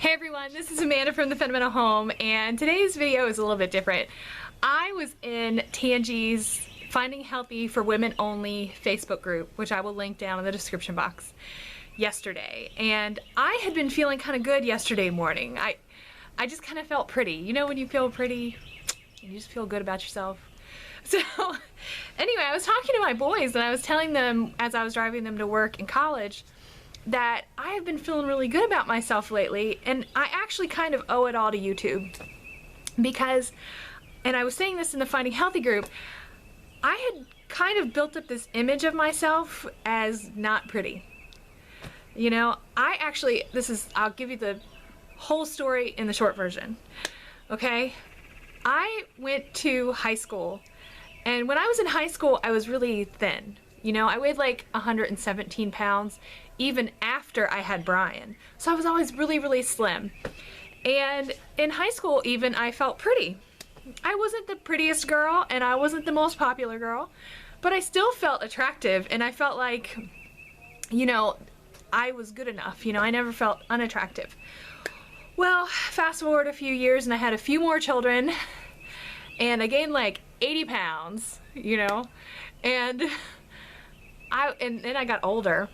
Hey everyone, this is Amanda from The Fundamental Home, and today's video is a little bit different. I was in Tangie's Finding Healthy for Women Only Facebook group, which I will link down in the description box, yesterday. And I had been feeling kind of good yesterday morning. I just kind of felt pretty. You know when you feel pretty, you just feel good about yourself. So anyway, I was talking to my boys and I was telling them as I was driving them to work in college that I have been feeling really good about myself lately, and I actually kind of owe it all to YouTube. Because, and I was saying this in the Finding Healthy group, I had kind of built up this image of myself as not pretty. You know, I'll give you the whole story in the short version. Okay? I went to high school, and when I was in high school, I was really thin. You know, I weighed like 117 pounds, even after I had Brian. So I was always really, really slim. And in high school even, I felt pretty. I wasn't the prettiest girl, and I wasn't the most popular girl, but I still felt attractive, and I felt like, you know, I was good enough. You know, I never felt unattractive. Well, fast forward a few years, and I had a few more children, and I gained like 80 pounds, you know, and then I got older,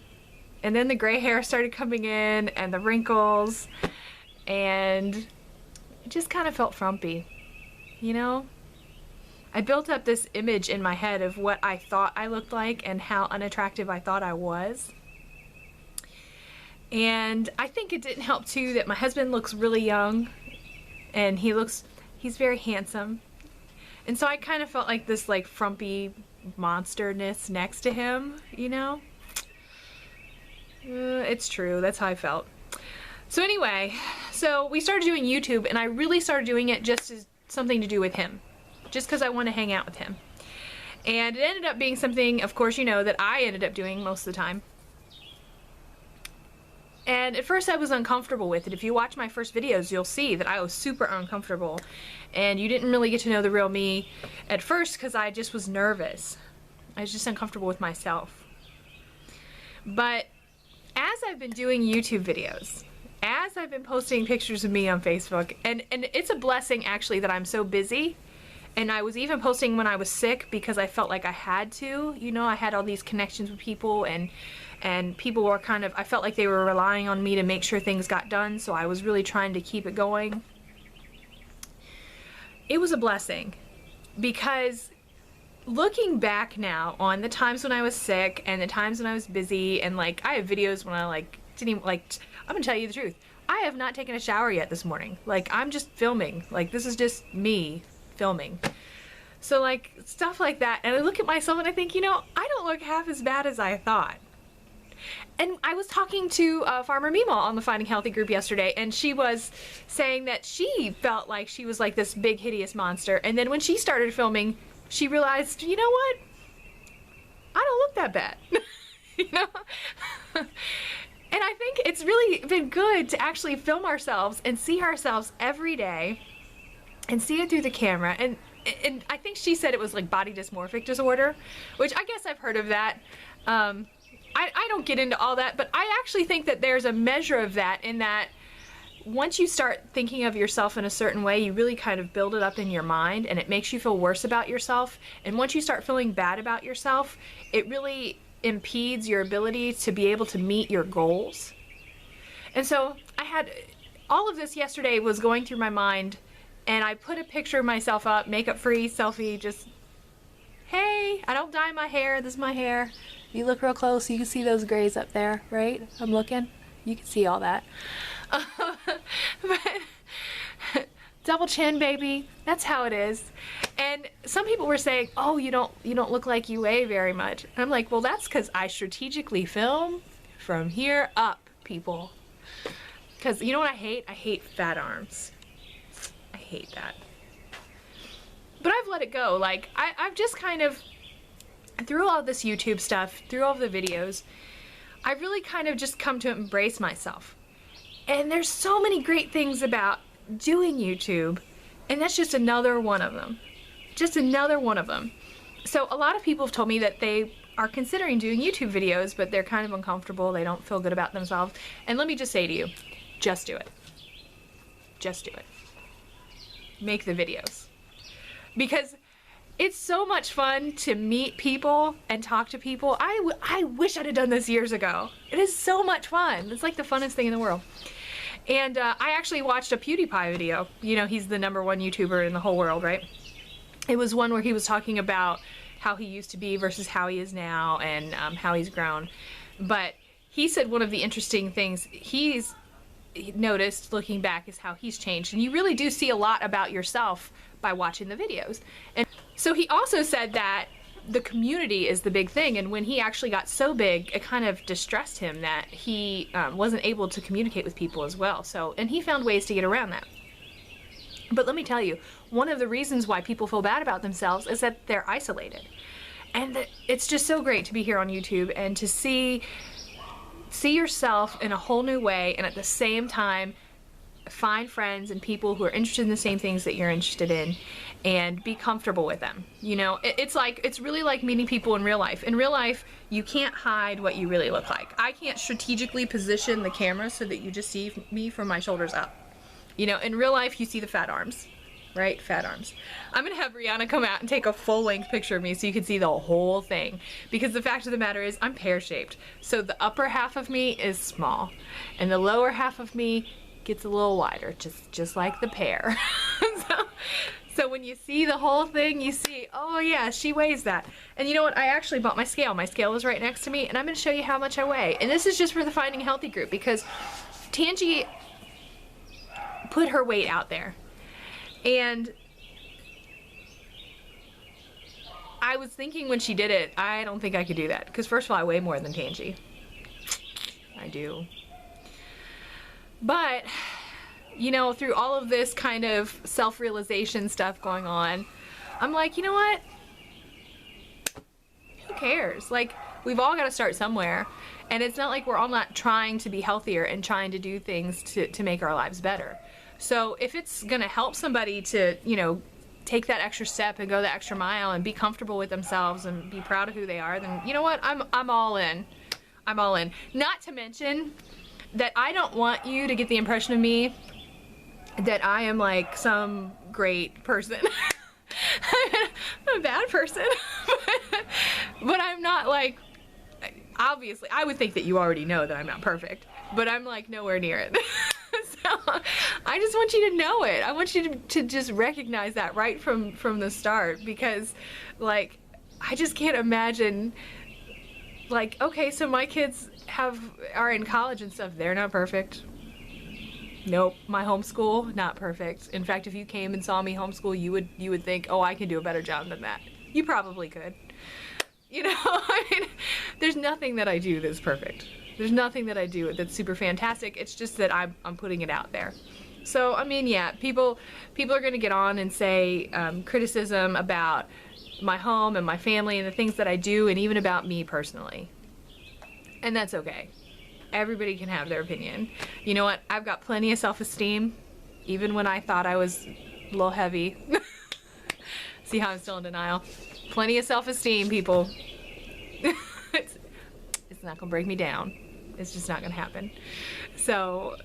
and then the gray hair started coming in and the wrinkles, and it just kind of felt frumpy, you know. I built up this image in my head of what I thought I looked like and how unattractive I thought I was. And I think it didn't help too that my husband looks really young, and he's very handsome, and so I kind of felt like this like frumpy monsterness next to him, you know. It's true, that's how I felt. So anyway, so we started doing YouTube, and I really started doing it just as something to do with him, just because I want to hang out with him. And it ended up being something, of course, you know, that I ended up doing most of the time. And at first I was uncomfortable with it. If you watch my first videos, you'll see that I was super uncomfortable, and you didn't really get to know the real me at first because I just was nervous. I was just uncomfortable with myself. But as I've been doing YouTube videos, as I've been posting pictures of me on Facebook, and it's a blessing actually that I'm so busy, and I was even posting when I was sick because I felt like I had to. You know, I had all these connections with people, and people were kind of, I felt like they were relying on me to make sure things got done, so I was really trying to keep it going. It was a blessing, because looking back now on the times when I was sick and the times when I was busy, and like I have videos when I like didn't even like, I'm gonna tell you the truth, I have not taken a shower yet this morning. Like, I'm just filming. Like, this is just me filming. So like stuff like that, and I look at myself and I think, you know, I don't look half as bad as I thought. And I was talking to Farmer Mima on the Finding Healthy group yesterday, and she was saying that she felt like she was like this big hideous monster, and then when she started filming, she realized, you know what? I don't look that bad. You know? And I think it's really been good to actually film ourselves and see ourselves every day and see it through the camera. And I think she said it was like body dysmorphic disorder, which I guess I've heard of that. I don't get into all that, but I actually think that there's a measure of that, in that once you start thinking of yourself in a certain way, you really kind of build it up in your mind, and it makes you feel worse about yourself. And once you start feeling bad about yourself, it really impedes your ability to be able to meet your goals. And so I had all of this yesterday was going through my mind, and I put a picture of myself up, makeup free, selfie, just, hey, I don't dye my hair, this is my hair. If you look real close, you can see those grays up there, right? I'm looking, you can see all that. But double chin, baby, that's how it is. And some people were saying, oh, you don't look like you weigh very much. And I'm like, well, that's because I strategically film from here up, people. Because you know what I hate? I hate fat arms. I hate that. But I've let it go. Like, I've just kind of, through all this YouTube stuff, through all the videos, I've really kind of just come to embrace myself. And there's so many great things about doing YouTube, and that's just another one of them. Just another one of them. So a lot of people have told me that they are considering doing YouTube videos, but they're kind of uncomfortable, they don't feel good about themselves. And let me just say to you, just do it. just do it. Make the videos. Because it's so much fun to meet people and talk to people. I wish I'd have done this years ago. It is so much fun. It's like the funnest thing in the world. And I actually watched a PewDiePie video. You know, he's the #1 YouTuber in the whole world, right? It was one where he was talking about how he used to be versus how he is now, and how he's grown. But he said one of the interesting things he's noticed looking back is how he's changed. And you really do see a lot about yourself by watching the videos. And so he also said that the community is the big thing, and when he actually got so big, it kind of distressed him that he wasn't able to communicate with people as well. So, and he found ways to get around that. But let me tell you, one of the reasons why people feel bad about themselves is that they're isolated. And it's just so great to be here on YouTube and to see yourself in a whole new way, and at the same time find friends and people who are interested in the same things that you're interested in, and be comfortable with them. You know, it's really like meeting people in real life. In real life, you can't hide what you really look like. I can't strategically position the camera so that you just see me from my shoulders up. You know, in real life, you see the fat arms, right? Fat arms. I'm gonna have Rihanna come out and take a full-length picture of me so you can see the whole thing. Because the fact of the matter is, I'm pear-shaped. So the upper half of me is small, and the lower half of me gets a little wider, just like the pear. So when you see the whole thing, you see, oh yeah, she weighs that. And you know what? I actually bought my scale. My scale is right next to me, and I'm gonna show you how much I weigh. And this is just for the Finding Healthy group, because Tangi put her weight out there. And I was thinking when she did it, I don't think I could do that. Because first of all, I weigh more than Tangi. I do. But, you know, through all of this kind of self-realization stuff going on, I'm like, you know what? Who cares? Like, we've all got to start somewhere. And it's not like we're all not trying to be healthier and trying to do things to make our lives better. So if it's going to help somebody to, you know, take that extra step and go the extra mile and be comfortable with themselves and be proud of who they are, then you know what? I'm all in. I'm all in. Not to mention that I don't want you to get the impression of me that I am like some great person. I'm a bad person. But I'm not like, obviously, I would think that you already know that I'm not perfect, but I'm like nowhere near it. So I just want you to know it. I want you to just recognize that right from the start, because like, I just can't imagine, like, okay, so my kids are in college and stuff. They're not perfect. Nope. My homeschool, not perfect. In fact, if you came and saw me homeschool, you would think, oh, I can do a better job than that. You probably could. You know, I mean, there's nothing that I do that's perfect. There's nothing that I do that's super fantastic. It's just that I'm putting it out there. So, I mean, yeah, people are going to get on and say criticism about my home and my family and the things that I do, and even about me personally. And that's okay. Everybody can have their opinion. You know what? I've got plenty of self-esteem, even when I thought I was a little heavy. See how I'm still in denial? Plenty of self-esteem, people. It's not gonna break me down. It's just not gonna happen. So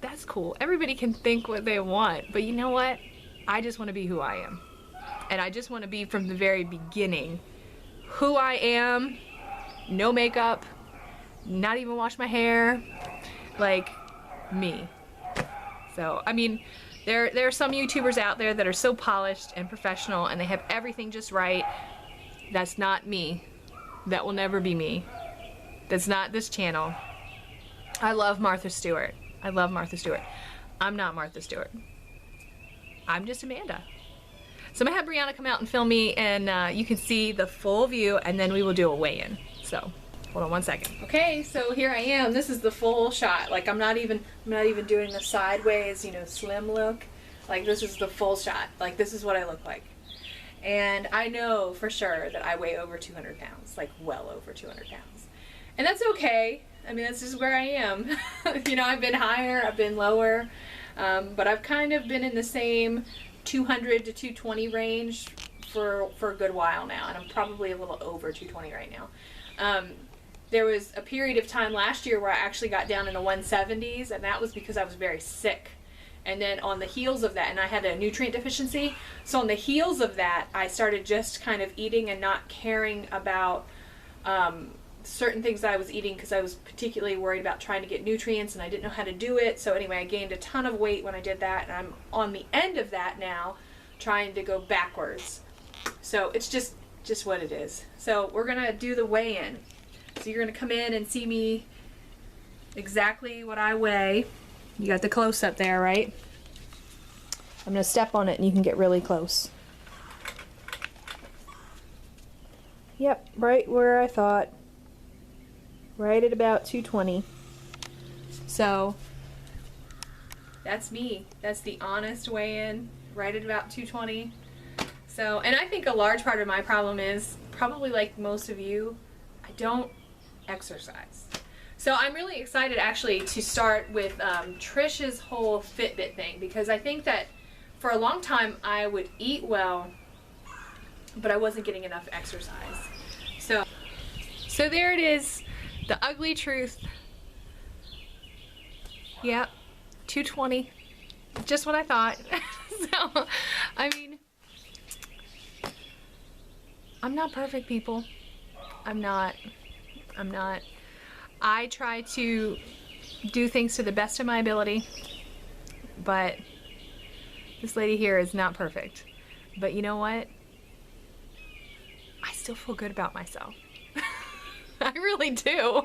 that's cool. Everybody can think what they want, but you know what? I just want to be who I am. And I just want to be from the very beginning who I am. No makeup, not even wash my hair, like me. So, I mean, there are some YouTubers out there that are so polished and professional and they have everything just right. That's not me. That will never be me. That's not this channel. I love Martha Stewart. I love Martha Stewart. I'm not Martha Stewart. I'm just Amanda. So I'm gonna have Brianna come out and film me, and you can see the full view, and then we will do a weigh-in. So hold on one second. Okay, so here I am. This is the full shot. Like I'm not even doing the sideways, you know, slim look. Like this is the full shot. Like this is what I look like. And I know for sure that I weigh over 200 pounds, like well over 200 pounds. And that's okay. I mean, that's just where I am. You know, I've been higher, I've been lower, but I've kind of been in the same 200 to 220 range for a good while now, and I'm probably a little over 220 right now. There was a period of time last year where I actually got down in the 170s, and that was because I was very sick. And then on the heels of that, and I had a nutrient deficiency, so on the heels of that, I started just kind of eating and not caring about certain things that I was eating because I was particularly worried about trying to get nutrients and I didn't know how to do it. So anyway, I gained a ton of weight when I did that, and I'm on the end of that now, trying to go backwards. So it's just what it is. So we're gonna do the weigh-in. So you're gonna come in and see me exactly what I weigh. You got the close-up there, right? I'm gonna step on it and you can get really close. Yep, right where I thought. Right at about 220. So that's me. That's the honest weigh-in, right at about 220. So, and I think a large part of my problem is, probably like most of you, I don't exercise. So I'm really excited actually to start with Trish's whole Fitbit thing, because I think that for a long time I would eat well, but I wasn't getting enough exercise. So there it is. The ugly truth. Yep, 220. Just what I thought. So, I mean, I'm not perfect, people. I'm not. I try to do things to the best of my ability, but this lady here is not perfect. But you know what? I still feel good about myself. I really do.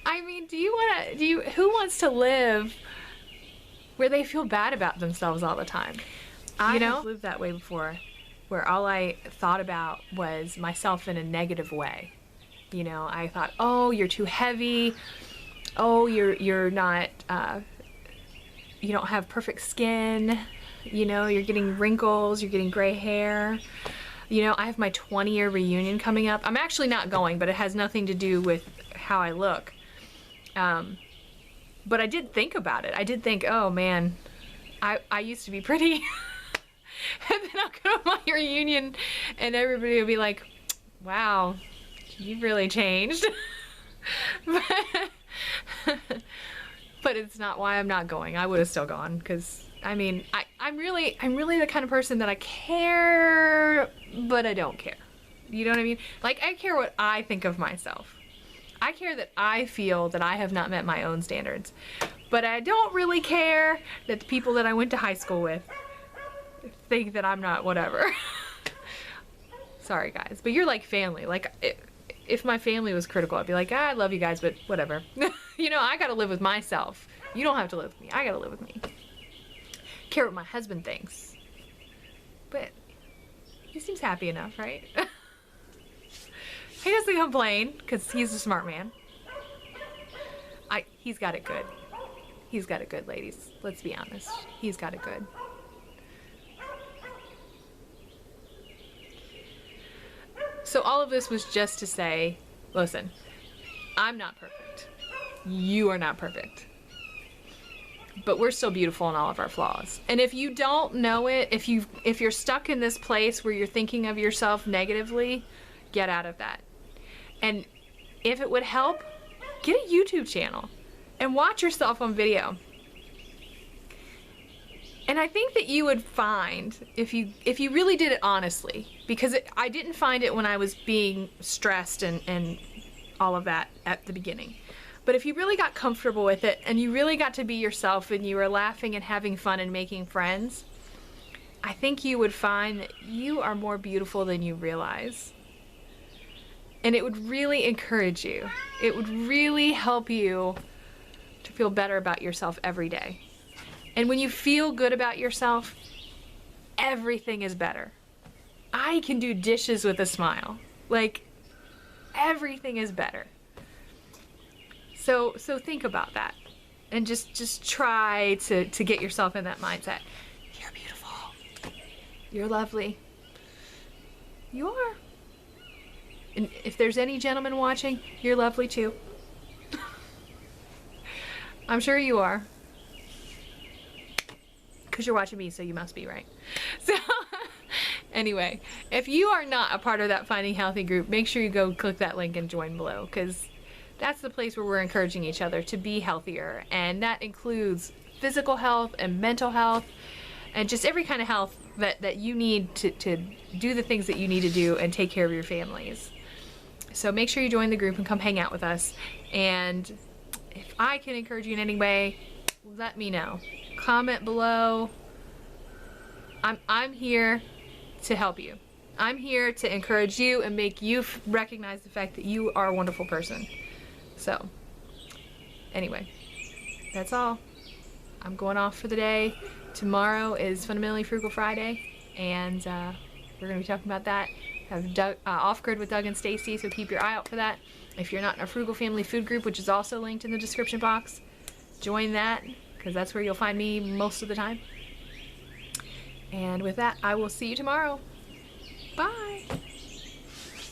I mean, who wants to live where they feel bad about themselves all the time? I have lived that way before, where all I thought about was myself in a negative way. You know, I thought, oh, you're too heavy. Oh, you're not, you don't have perfect skin. You know, you're getting wrinkles, you're getting gray hair. You know, I have my 20-year reunion coming up. I'm actually not going, but it has nothing to do with how I look. But I did think about it. I did think, oh man, I used to be pretty. And then I'll go to my reunion and everybody will be like, wow, you've really changed. But it's not why I'm not going. I would have still gone, because I mean, I'm really the kind of person that I care, but I don't care. You know what I mean? Like, I care what I think of myself. I care that I feel that I have not met my own standards. But I don't really care that the people that I went to high school with think that I'm not whatever. Sorry guys, but you're like family. Like, if my family was critical, I'd be like, I love you guys, but whatever. You know, I gotta live with myself. You don't have to live with me. I gotta live with me. Care what my husband thinks, but he seems happy enough, right? He doesn't complain because he's a smart man. He's got it good. He's got it good, ladies. Let's be honest. He's got it good. So all of this was just to say, listen, I'm not perfect. You are not perfect. But we're still beautiful in all of our flaws. And if you don't know it, if you're stuck in this place where you're thinking of yourself negatively, get out of that. And if it would help, get a YouTube channel and watch yourself on video. And I think that you would find, if you really did it honestly, because I didn't find it when I was being stressed and all of that at the beginning. But if you really got comfortable with it and you really got to be yourself and you were laughing and having fun and making friends, I think you would find that you are more beautiful than you realize. And it would really encourage you. It would really help you to feel better about yourself every day. And when you feel good about yourself, everything is better. I can do dishes with a smile. Like, everything is better. So think about that. And just try to get yourself in that mindset. You're beautiful. You're lovely. You are. And if there's any gentlemen watching, you're lovely too. I'm sure you are. Because you're watching me, so you must be, right? So, anyway, if you are not a part of that Finding Healthy group, make sure you go click that link and join below, because that's the place where we're encouraging each other to be healthier. And that includes physical health and mental health and just every kind of health that you need to do the things that you need to do and take care of your families. So make sure you join the group and come hang out with us. And if I can encourage you in any way, let me know. Comment below. I'm here to help you. I'm here to encourage you and make you recognize the fact that you are a wonderful person. So, anyway, that's all. I'm going off for the day. Tomorrow is Fundamentally Frugal Friday, and we're going to be talking about that. Have Doug, Off-Grid with Doug and Stacy, so keep your eye out for that. If you're not in a Frugal Family Food Group, which is also linked in the description box, join that, because that's where you'll find me most of the time. And with that, I will see you tomorrow. Bye!